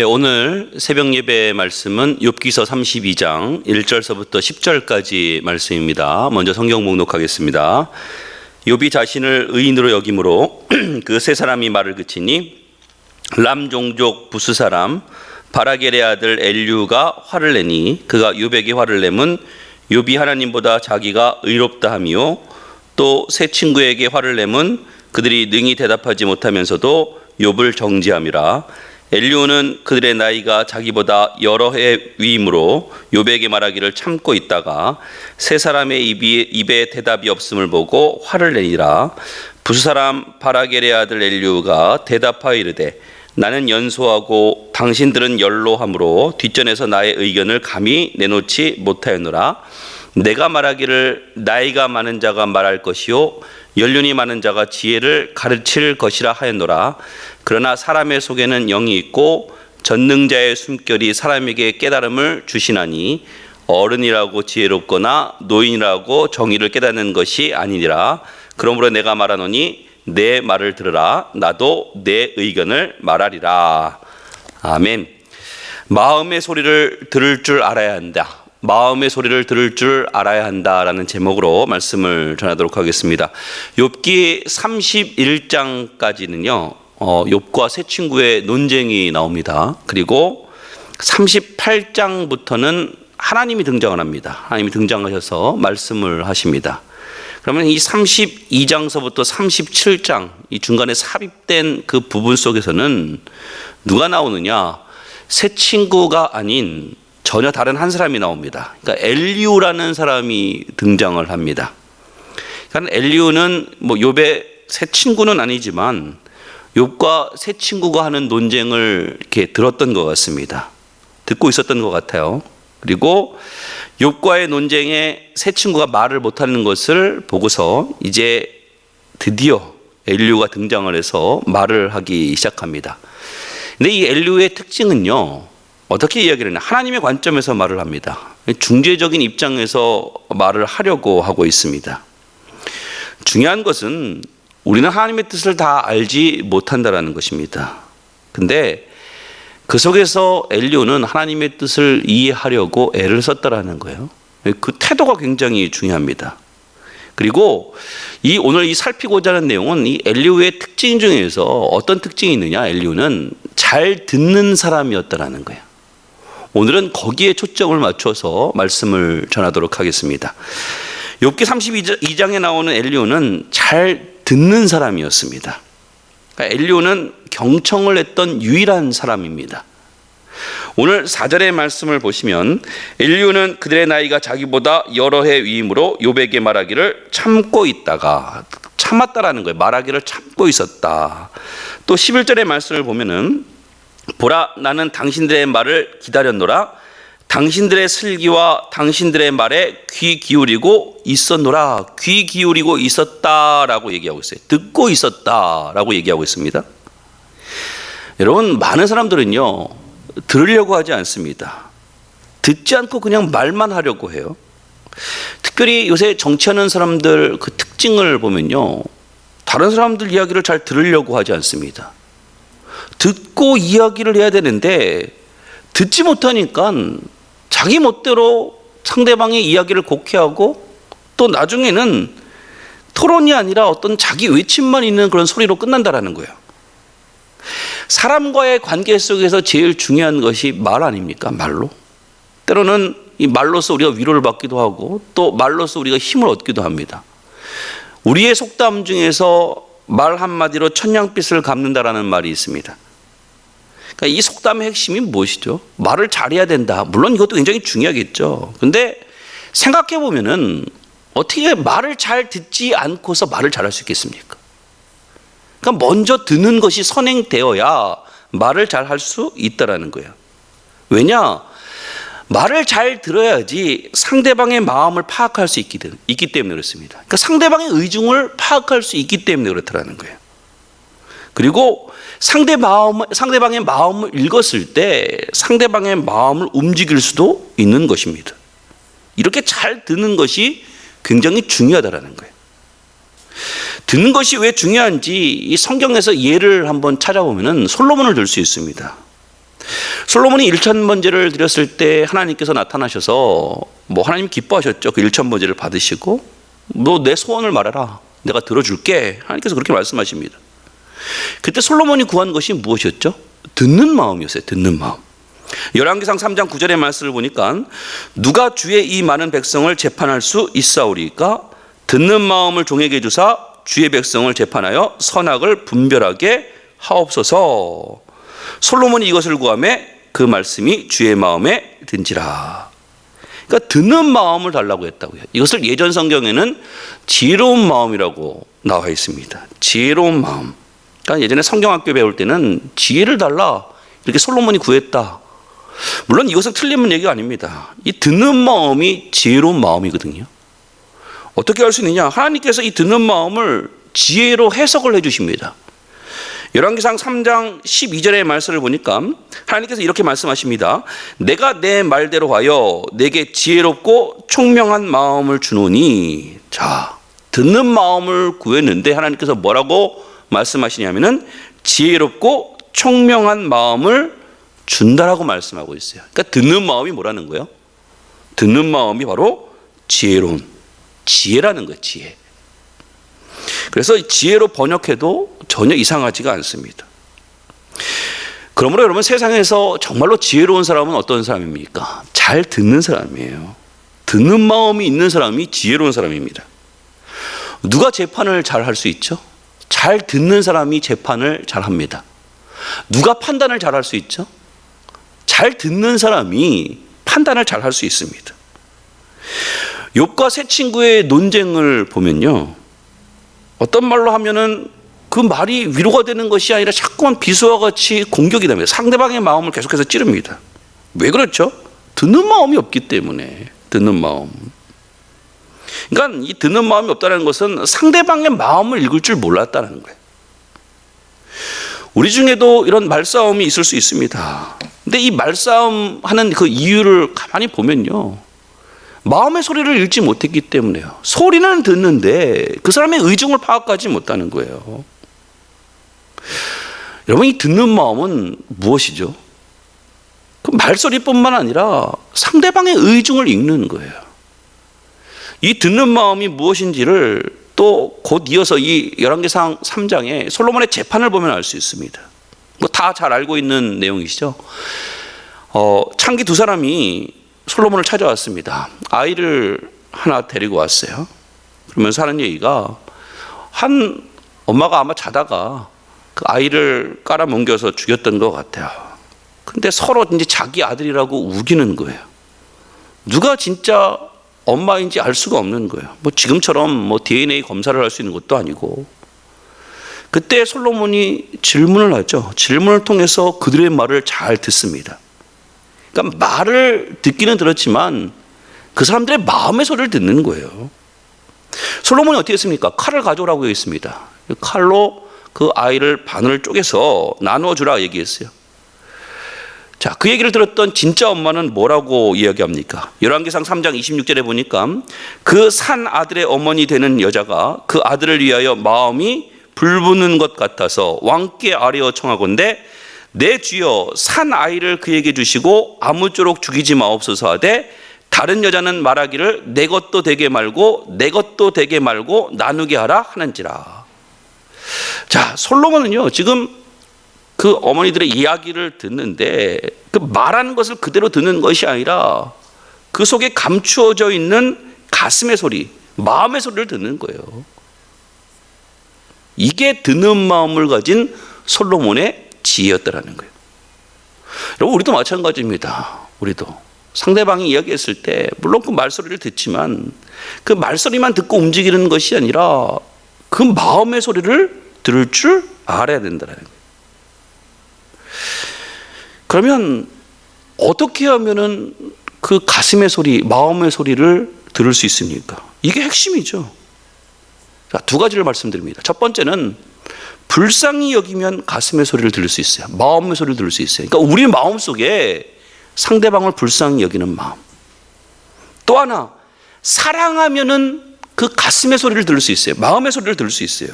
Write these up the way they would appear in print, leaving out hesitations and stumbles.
오늘 새벽 예배 말씀은 욥기서 32장 1절서부터 10절까지 말씀입니다. 먼저 성경 목록하겠습니다. 욥이 자신을 의인으로 여김으로 그 세 사람이 말을 그치니 람 종족 부스 사람 바라겔의 아들 엘류가 화를 내니 그가 욥에게 화를 내면 욥이 하나님보다 자기가 의롭다 하며 또 세 친구에게 화를 내면 그들이 능히 대답하지 못하면서도 욥을 정죄함이라. 엘류는 그들의 나이가 자기보다 여러 해 위이므로 욥에게 말하기를 참고 있다가 세 사람의 입에 대답이 없음을 보고 화를 내니라. 부스 사람 바라겔의 아들 엘류가 대답하여 이르되 나는 연소하고 당신들은 연로함으로 뒷전에서 나의 의견을 감히 내놓지 못하였노라. 내가 말하기를 나이가 많은 자가 말할 것이요 연륜이 많은 자가 지혜를 가르칠 것이라 하였노라. 그러나 사람의 속에는 영이 있고 전능자의 숨결이 사람에게 깨달음을 주시나니 어른이라고 지혜롭거나 노인이라고 정의를 깨닫는 것이 아니니라. 그러므로 내가 말하노니 내 말을 들으라. 나도 내 의견을 말하리라. 아멘. 마음의 소리를 들을 줄 알아야 한다. 마음의 소리를 들을 줄 알아야 한다라는 제목으로 말씀을 전하도록 하겠습니다. 욥기 31장까지는요. 욥과 세 친구의 논쟁이 나옵니다. 그리고 38장부터는 하나님이 등장을 합니다. 하나님이 등장하셔서 말씀을 하십니다. 그러면 이 32장서부터 37장 이 중간에 삽입된 그 부분 속에서는 누가 나오느냐? 세 친구가 아닌 전혀 다른 한 사람이 나옵니다. 그러니까 엘리우라는 사람이 등장을 합니다. 그러니까 엘리우는 뭐 욥의 세 친구는 아니지만 욥과 세 친구가 하는 논쟁을 이렇게 들었던 것 같습니다. 듣고 있었던 것 같아요. 그리고 욥과의 논쟁에 세 친구가 말을 못하는 것을 보고서 이제 드디어 엘리우가 등장을 해서 말을 하기 시작합니다. 근데 이 엘리우의 특징은요. 어떻게 이야기를 하냐? 하나님의 관점에서 말을 합니다. 중재적인 입장에서 말을 하려고 하고 있습니다. 중요한 것은 우리는 하나님의 뜻을 다 알지 못한다라는 것입니다. 근데 그 속에서 엘리오는 하나님의 뜻을 이해하려고 애를 썼다라는 거예요. 그 태도가 굉장히 중요합니다. 그리고 오늘 이 살피고자 하는 내용은 이 엘리오의 특징 중에서 어떤 특징이 있느냐? 엘리오는 잘 듣는 사람이었다라는 거예요. 오늘은 거기에 초점을 맞춰서 말씀을 전하도록 하겠습니다. 욥기 32장에 나오는 엘리오는 잘 듣는 사람이었습니다. 그러니까 엘리오는 경청을 했던 유일한 사람입니다. 오늘 4절의 말씀을 보시면 엘리오는 그들의 나이가 자기보다 여러 해 위이므로 욥에게 말하기를 참고 있다가 참았다라는 거예요. 말하기를 참고 있었다. 또 11절의 말씀을 보면은 보라 나는 당신들의 말을 기다렸노라. 당신들의 슬기와 당신들의 말에 귀 기울이고 있었노라. 귀 기울이고 있었다라고 얘기하고 있어요. 듣고 있었다라고 얘기하고 있습니다. 여러분 많은 사람들은요 들으려고 하지 않습니다. 듣지 않고 그냥 말만 하려고 해요. 특별히 요새 정치하는 사람들 그 특징을 보면요 다른 사람들 이야기를 잘 들으려고 하지 않습니다. 듣고 이야기를 해야 되는데 듣지 못하니까 자기 멋대로 상대방의 이야기를 곡해하고 또 나중에는 토론이 아니라 어떤 자기 외침만 있는 그런 소리로 끝난다라는 거예요. 사람과의 관계 속에서 제일 중요한 것이 말 아닙니까? 말로. 때로는 이 말로서 우리가 위로를 받기도 하고 또 말로서 우리가 힘을 얻기도 합니다. 우리의 속담 중에서 말 한마디로 천냥빚을 갚는다라는 말이 있습니다. 그러니까 이 속담의 핵심이 무엇이죠? 말을 잘해야 된다. 물론 이것도 굉장히 중요하겠죠. 근데 생각해 보면은 어떻게 말을 잘 듣지 않고서 말을 잘할 수 있겠습니까? 그러니까 먼저 듣는 것이 선행되어야 말을 잘 할 수 있다라는 거예요. 왜냐? 말을 잘 들어야지 상대방의 마음을 파악할 수 있기 때문에 그렇습니다. 그러니까 상대방의 의중을 파악할 수 있기 때문에 그렇다라는 거예요. 그리고 상대방의 마음을 읽었을 때 상대방의 마음을 움직일 수도 있는 것입니다. 이렇게 잘 듣는 것이 굉장히 중요하다라는 거예요. 듣는 것이 왜 중요한지 이 성경에서 예를 한번 찾아보면 솔로몬을 들 수 있습니다. 솔로몬이 1천 번제를 드렸을 때 하나님께서 나타나셔서 뭐 하나님 기뻐하셨죠. 그 1천 번제를 받으시고 너 내 소원을 말해라. 내가 들어줄게. 하나님께서 그렇게 말씀하십니다. 그때 솔로몬이 구한 것이 무엇이었죠? 듣는 마음이었어요. 듣는 마음. 열왕기상 3장 9절의 말씀을 보니까 누가 주의 이 많은 백성을 재판할 수 있사오리까? 듣는 마음을 종에게 주사 주의 백성을 재판하여 선악을 분별하게 하옵소서. 솔로몬이 이것을 구하매 그 말씀이 주의 마음에 든지라. 그러니까 듣는 마음을 달라고 했다고요. 이것을 예전 성경에는 지혜로운 마음이라고 나와 있습니다. 지혜로운 마음. 그러니까 예전에 성경학교 배울 때는 지혜를 달라 이렇게 솔로몬이 구했다. 물론 이것은 틀린 얘기가 아닙니다. 이 듣는 마음이 지혜로운 마음이거든요. 어떻게 할 수 있느냐? 하나님께서 이 듣는 마음을 지혜로 해석을 해주십니다. 열왕기상 3장 12절의 말씀을 보니까 하나님께서 이렇게 말씀하십니다. 내가 내 말대로 하여 내게 지혜롭고 총명한 마음을 주노니. 자, 듣는 마음을 구했는데 하나님께서 뭐라고 말씀하시냐면은 지혜롭고 총명한 마음을 준다라고 말씀하고 있어요. 그러니까 듣는 마음이 뭐라는 거예요? 듣는 마음이 바로 지혜로운, 지혜라는 거예요. 지혜. 그래서 지혜로 번역해도 전혀 이상하지가 않습니다. 그러므로 여러분, 세상에서 정말로 지혜로운 사람은 어떤 사람입니까? 잘 듣는 사람이에요. 듣는 마음이 있는 사람이 지혜로운 사람입니다. 누가 재판을 잘 할 수 있죠? 잘 듣는 사람이 재판을 잘 합니다. 누가 판단을 잘 할 수 있죠? 잘 듣는 사람이 판단을 잘 할 수 있습니다. 욥과 세 친구의 논쟁을 보면요, 어떤 말로 하면은 그 말이 위로가 되는 것이 아니라 자꾸만 비수와 같이 공격이 됩니다. 상대방의 마음을 계속해서 찌릅니다. 왜 그렇죠? 듣는 마음이 없기 때문에. 듣는 마음. 그러니까 이 듣는 마음이 없다는 것은 상대방의 마음을 읽을 줄 몰랐다는 거예요. 우리 중에도 이런 말싸움이 있을 수 있습니다. 근데 이 말싸움 하는 그 이유를 가만히 보면요, 마음의 소리를 읽지 못했기 때문에요. 소리는 듣는데 그 사람의 의중을 파악하지 못하는 거예요. 여러분, 이 듣는 마음은 무엇이죠? 그 말소리뿐만 아니라 상대방의 의중을 읽는 거예요. 이 듣는 마음이 무엇인지를 또 곧 이어서 이 열왕기상 3장에 솔로몬의 재판을 보면 알 수 있습니다. 뭐 다 잘 알고 있는 내용이시죠. 창기 두 사람이 솔로몬을 찾아왔습니다. 아이를 하나 데리고 왔어요. 그러면서 하는 얘기가, 한 엄마가 아마 자다가 그 아이를 깔아뭉개서 죽였던 것 같아요. 근데 서로 이제 자기 아들이라고 우기는 거예요. 누가 진짜 엄마인지 알 수가 없는 거예요. 뭐 지금처럼 뭐 DNA 검사를 할 수 있는 것도 아니고. 그때 솔로몬이 질문을 하죠. 질문을 통해서 그들의 말을 잘 듣습니다. 그러니까 말을 듣기는 들었지만 그 사람들의 마음의 소리를 듣는 거예요. 솔로몬이 어떻게 했습니까? 칼을 가져오라고 했습니다. 칼로 그 아이를 반을 쪼개서 나누어 주라 얘기했어요. 자, 그 얘기를 들었던 진짜 엄마는 뭐라고 이야기합니까? 열왕기상 3장 26절에 보니까 그 산 아들의 어머니 되는 여자가 그 아들을 위하여 마음이 불붙는 것 같아서 왕께 아뢰어 청하건대 내 주여 산 아이를 그에게 주시고 아무쪼록 죽이지 마옵소서 하되 다른 여자는 말하기를 내 것도 되게 말고 내 것도 되게 말고 나누게 하라 하는지라. 자, 솔로몬은요 지금 그 어머니들의 이야기를 듣는데 그 말하는 것을 그대로 듣는 것이 아니라 그 속에 감추어져 있는 가슴의 소리, 마음의 소리를 듣는 거예요. 이게 듣는 마음을 가진 솔로몬의 지혜였다라는 거예요. 여러분, 우리도 마찬가지입니다. 우리도 상대방이 이야기했을 때 물론 그 말소리를 듣지만 그 말소리만 듣고 움직이는 것이 아니라 그 마음의 소리를 들을 줄 알아야 된다는 거예요. 그러면 어떻게 하면은 그 가슴의 소리, 마음의 소리를 들을 수 있습니까? 이게 핵심이죠. 자, 두 가지를 말씀드립니다. 첫 번째는 불쌍히 여기면 가슴의 소리를 들을 수 있어요. 마음의 소리를 들을 수 있어요. 그러니까 우리 마음 속에 상대방을 불쌍히 여기는 마음. 또 하나, 사랑하면은 그 가슴의 소리를 들을 수 있어요. 마음의 소리를 들을 수 있어요.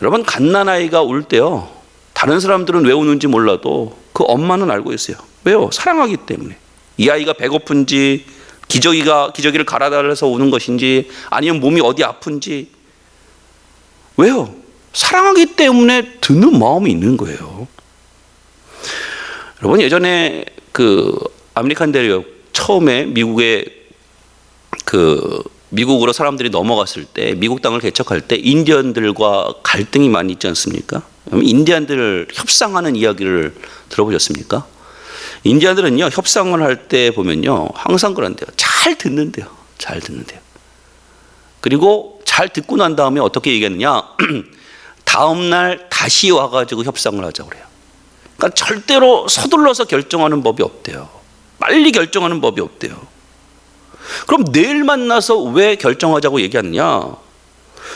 여러분, 갓난아이가 울 때요, 다른 사람들은 왜 우는지 몰라도 그 엄마는 알고 있어요. 왜요? 사랑하기 때문에. 이 아이가 배고픈지, 기저귀를 갈아달라서 우는 것인지, 아니면 몸이 어디 아픈지. 왜요? 사랑하기 때문에 듣는 마음이 있는 거예요. 여러분, 예전에 그 아메리칸 대륙 처음에 미국으로 사람들이 넘어갔을 때, 미국 땅을 개척할 때 인디언들과 갈등이 많이 있지 않습니까? 인디언들 협상하는 이야기를 들어보셨습니까? 인디언들은요, 협상을 할 때 보면요, 항상 그런데요. 잘 듣는데요. 잘 듣는데요. 그리고 잘 듣고 난 다음에 어떻게 얘기하느냐? 다음날 다시 와가지고 협상을 하자고 그래요. 그러니까 절대로 서둘러서 결정하는 법이 없대요. 빨리 결정하는 법이 없대요. 그럼 내일 만나서 왜 결정하자고 얘기하느냐?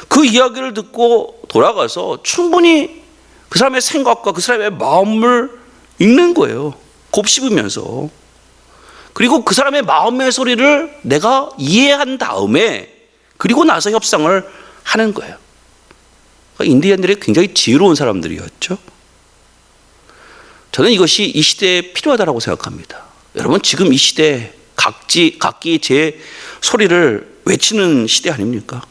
그 이야기를 듣고 돌아가서 충분히 그 사람의 생각과 그 사람의 마음을 읽는 거예요. 곱씹으면서. 그리고 그 사람의 마음의 소리를 내가 이해한 다음에 그리고 나서 협상을 하는 거예요. 그러니까 인디언들이 굉장히 지혜로운 사람들이었죠. 저는 이것이 이 시대에 필요하다고 생각합니다. 여러분, 지금 이 시대에 각기 제 소리를 외치는 시대 아닙니까?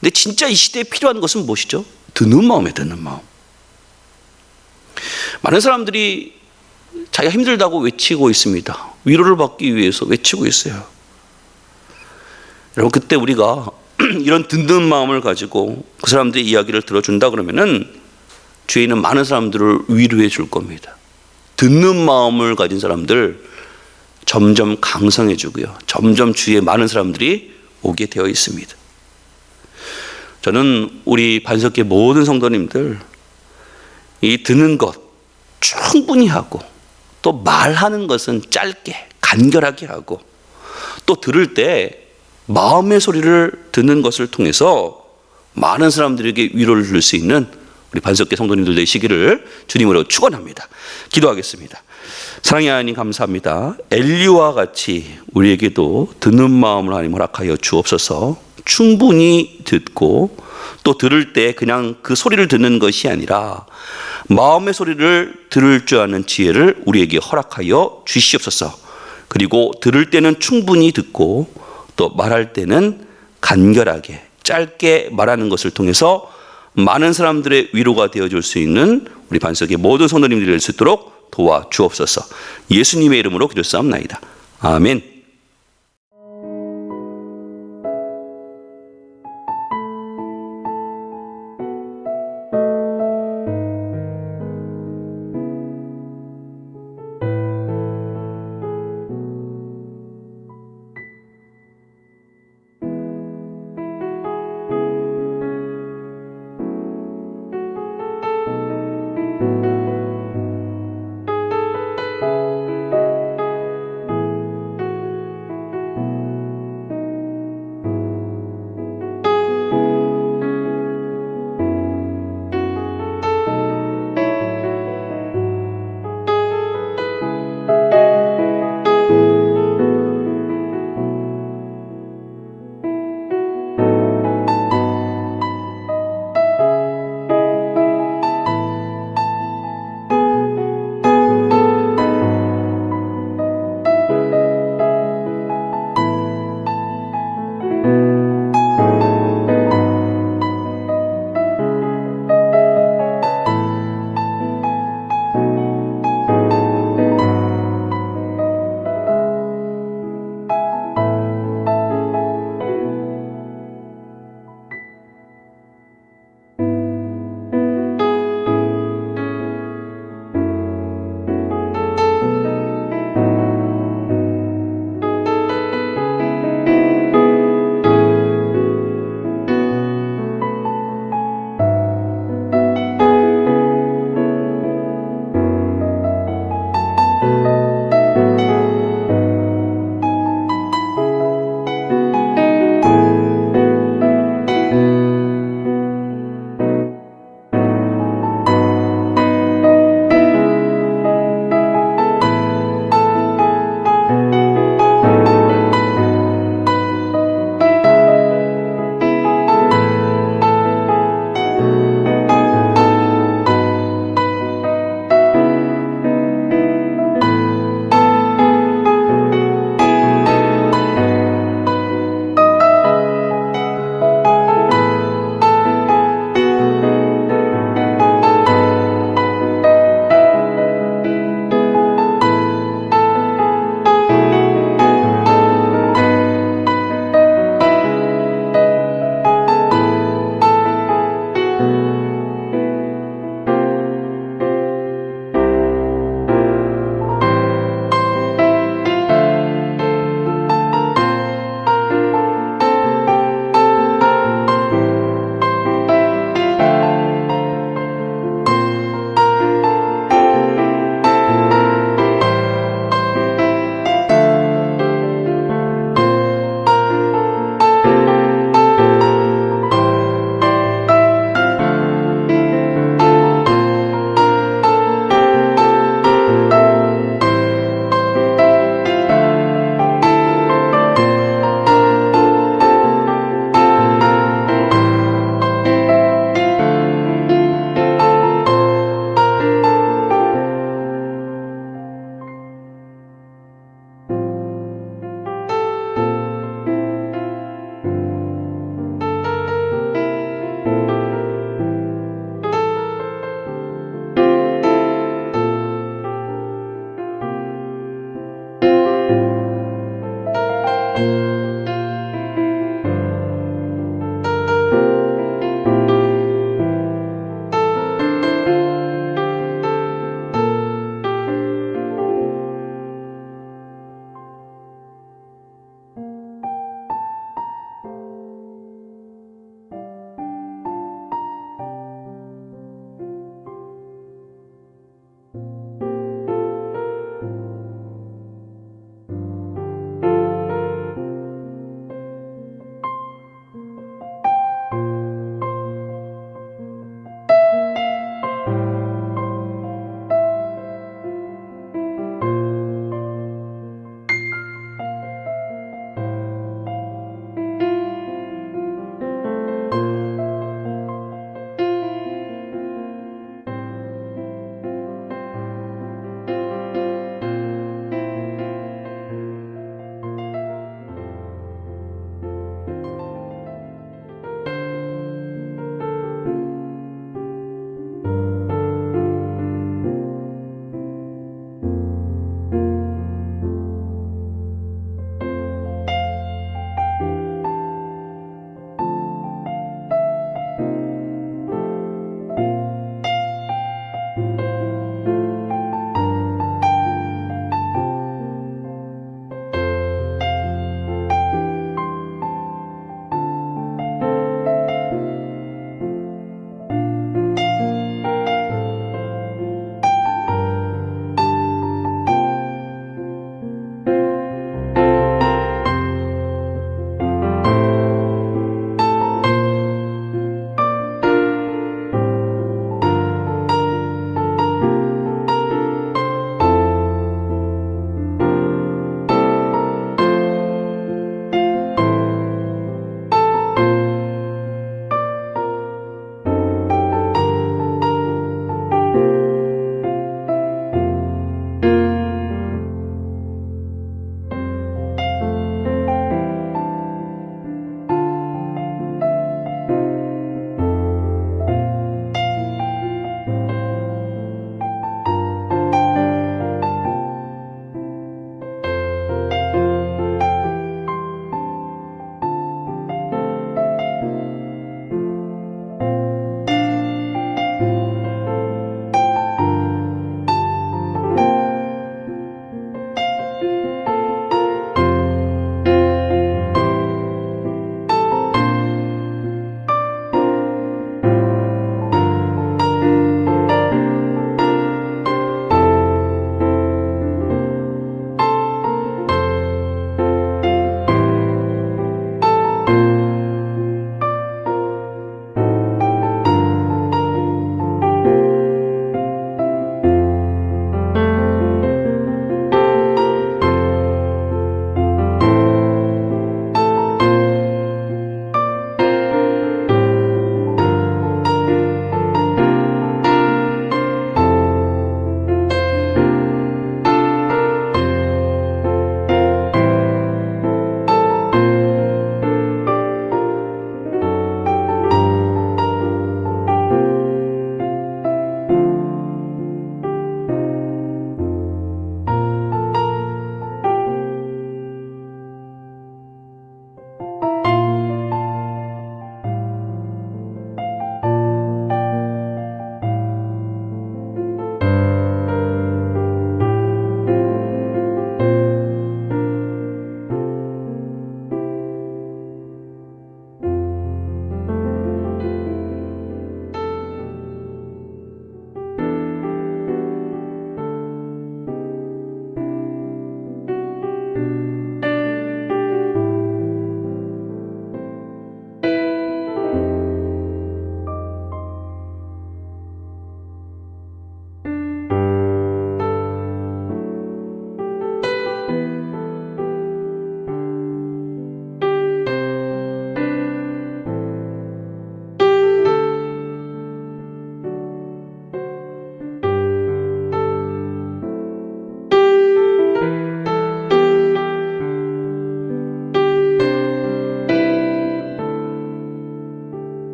근데 진짜 이 시대에 필요한 것은 무엇이죠? 듣는 마음에 듣는 마음. 많은 사람들이 자기가 힘들다고 외치고 있습니다. 위로를 받기 위해서 외치고 있어요. 여러분, 그때 우리가 이런 듣는 마음을 가지고 그 사람들의 이야기를 들어준다 그러면은 주위에 있는 많은 사람들을 위로해 줄 겁니다. 듣는 마음을 가진 사람들 점점 강성해지고요. 점점 주위에 많은 사람들이 오게 되어 있습니다. 저는 우리 반석계 모든 성도님들 이 듣는 것 충분히 하고 또 말하는 것은 짧게 간결하게 하고 또 들을 때 마음의 소리를 듣는 것을 통해서 많은 사람들에게 위로를 줄 수 있는 우리 반석계 성도님들 되시기를 주님으로 축원합니다. 기도하겠습니다. 사랑의 하나님, 감사합니다. 엘리와 같이 우리에게도 듣는 마음을 하나님 허락하여 주옵소서. 충분히 듣고 또 들을 때 그냥 그 소리를 듣는 것이 아니라 마음의 소리를 들을 줄 아는 지혜를 우리에게 허락하여 주시옵소서. 그리고 들을 때는 충분히 듣고 또 말할 때는 간결하게 짧게 말하는 것을 통해서 많은 사람들의 위로가 되어줄 수 있는 우리 반석의 모든 성도님들이 될 수 있도록 도와주옵소서. 예수님의 이름으로 기도하옵나이다. 아멘.